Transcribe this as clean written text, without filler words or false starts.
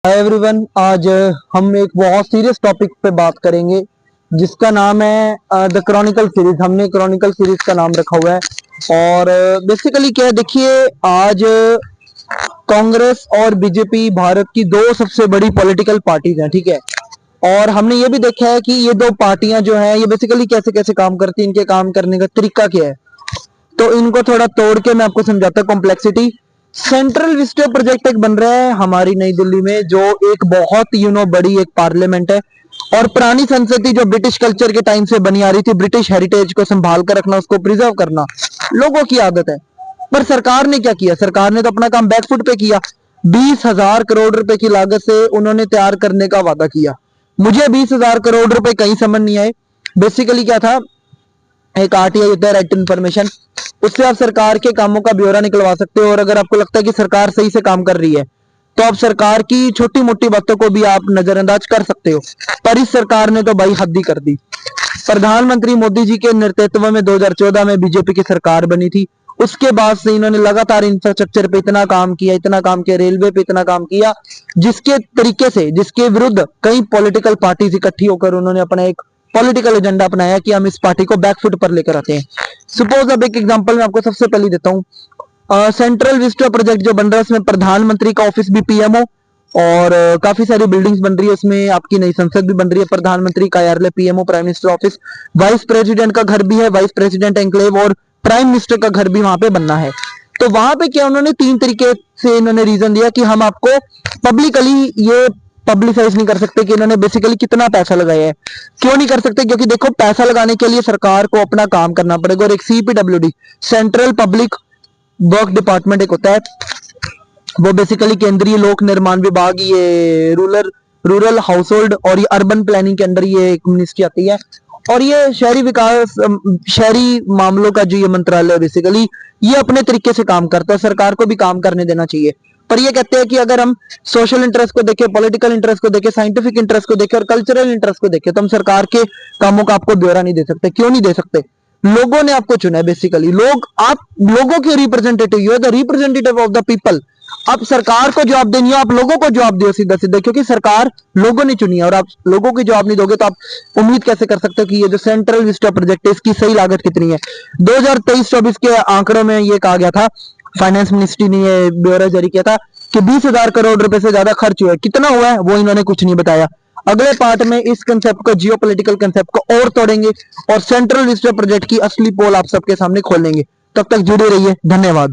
Hi everyone, आज हम एक बहुत सीरियस टॉपिक पे बात करेंगे जिसका नाम है द क्रॉनिकल सीरीज। हमने क्रॉनिकल सीरीज का नाम रखा हुआ है और बेसिकली क्या है, देखिए आज कांग्रेस और बीजेपी भारत की दो सबसे बड़ी पॉलिटिकल पार्टीज हैं, ठीक है। और हमने ये भी देखा है कि ये दो पार्टियां जो हैं ये बेसिकली कैसे कैसे काम करती हैं, इनके काम करने का तरीका क्या है। तो इनको थोड़ा तोड़ के मैं आपको समझाता हूँ कॉम्प्लेक्सिटी। सेंट्रल विस्टा प्रोजेक्ट एक बन रहा है हमारी नई दिल्ली में, जो एक बहुत बड़ी एक पार्लियामेंट है और पुरानी संसद जो ब्रिटिश कल्चर के टाइम से बनी आ रही थी। ब्रिटिश हेरिटेज को संभाल कर रखना, उसको प्रिजर्व करना लोगों की आदत है। पर सरकार ने क्या किया, सरकार ने तो अपना काम बैकफुट पे किया। 20,000 करोड़ रुपए की लागत से उन्होंने तैयार करने का वादा किया। मुझे 20,000 करोड़ रुपए कहीं समझ नहीं आए। बेसिकली क्या था, एक आरटीआई होता है, राइट टू इन्फॉर्मेशन, उससे आप सरकार के कामों का ब्यौरा निकलवा सकते हो। और अगर आपको लगता है कि सरकार सही से काम कर रही है तो आप सरकार की छोटी मोटी बातों को भी आप नजरअंदाज कर सकते हो। पर इस सरकार ने तो भाई हद ही कर दी। प्रधानमंत्री मोदी जी के नेतृत्व में 2014 में बीजेपी की सरकार बनी थी। उसके बाद से इन्होंने लगातार इंफ्रास्ट्रक्चर पे इतना काम किया, रेलवे पे इतना काम किया, जिसके तरीके से, जिसके विरुद्ध कई पॉलिटिकल पार्टीज इकट्ठी होकर उन्होंने अपना एक पॉलिटिकल एजेंडा अपनाया कि हम इस पार्टी को बैकफुट पर लेकर आते हैं। सपोज अब एक एग्जांपल मैं आपको सबसे पहले देता हूँ। सेंट्रल विस्टा प्रोजेक्ट जो बन रहा है उसमें प्रधानमंत्री का ऑफिस भी पीएमओ और काफी सारी बिल्डिंग्स बन रही है। उसमें आपकी नई संसद भी बन रही है, प्रधानमंत्री कार्यालय, PMO prime minister office, vice president का घर भी है, वाइस प्रेसिडेंट एनक्लेव, और प्राइम मिनिस्टर का घर भी वहां पे बनना है। तो वहां पे क्या उन्होंने तीन तरीके से इन्होंने रीजन दिया कि हम आपको पब्लिकली ये पब्लिसाइज नहीं कर सकते कि इन्होंने बेसिकली कितना पैसा लगाया है। क्यों नहीं कर सकते? क्योंकि देखो, पैसा लगाने के लिए सरकार को अपना काम करना पड़ेगा। और एक CPWD, central public work department एक होता है, वो बेसिकली केंद्रीय लोक निर्माण विभाग, ये रूरल हाउस होल्ड और ये अर्बन प्लानिंग के अंदर ये एक मिनिस्ट्री आती है। और ये शहरी विकास, शहरी मामलों का जो ये मंत्रालय बेसिकली ये अपने तरीके से काम करता है, सरकार को भी काम करने देना चाहिए। पर ये कहते हैं कि अगर हम सोशल इंटरेस्ट को देखें, पॉलिटिकल इंटरेस्ट को देखें, साइंटिफिक इंटरेस्ट को देखें और कल्चरल इंटरेस्ट को देखें तो हम सरकार के कामों का आपको ब्यौरा नहीं दे सकते। क्यों नहीं दे सकते? लोगों ने आपको चुना है। बेसिकली लोग, आप लोगों के representative, you are the representative of the people. आप सरकार को जवाब देनी है, आप लोगों को जवाब दो सीधा सीधा, क्योंकि सरकार लोगों ने चुनी है। और आप लोगों की जवाब नहीं दोगे तो आप उम्मीद कैसे कर सकते हो कि ये जो सेंट्रल विस्टा प्रोजेक्ट है इसकी सही लागत कितनी है। 2023-24 के आंकड़ों में ये कहा गया था, फाइनेंस मिनिस्ट्री ने ये ब्यौरा जारी किया था कि 20,000 करोड़ रुपए से ज्यादा खर्च हुआ है। कितना हुआ है वो इन्होंने कुछ नहीं बताया। अगले पार्ट में इस कंसेप्ट को, जियो पोलिटिकल कंसेप्ट को और तोड़ेंगे और सेंट्रल विस्टा प्रोजेक्ट की असली पोल आप सबके सामने खोलेंगे। तब तक जुड़े रहिए, धन्यवाद।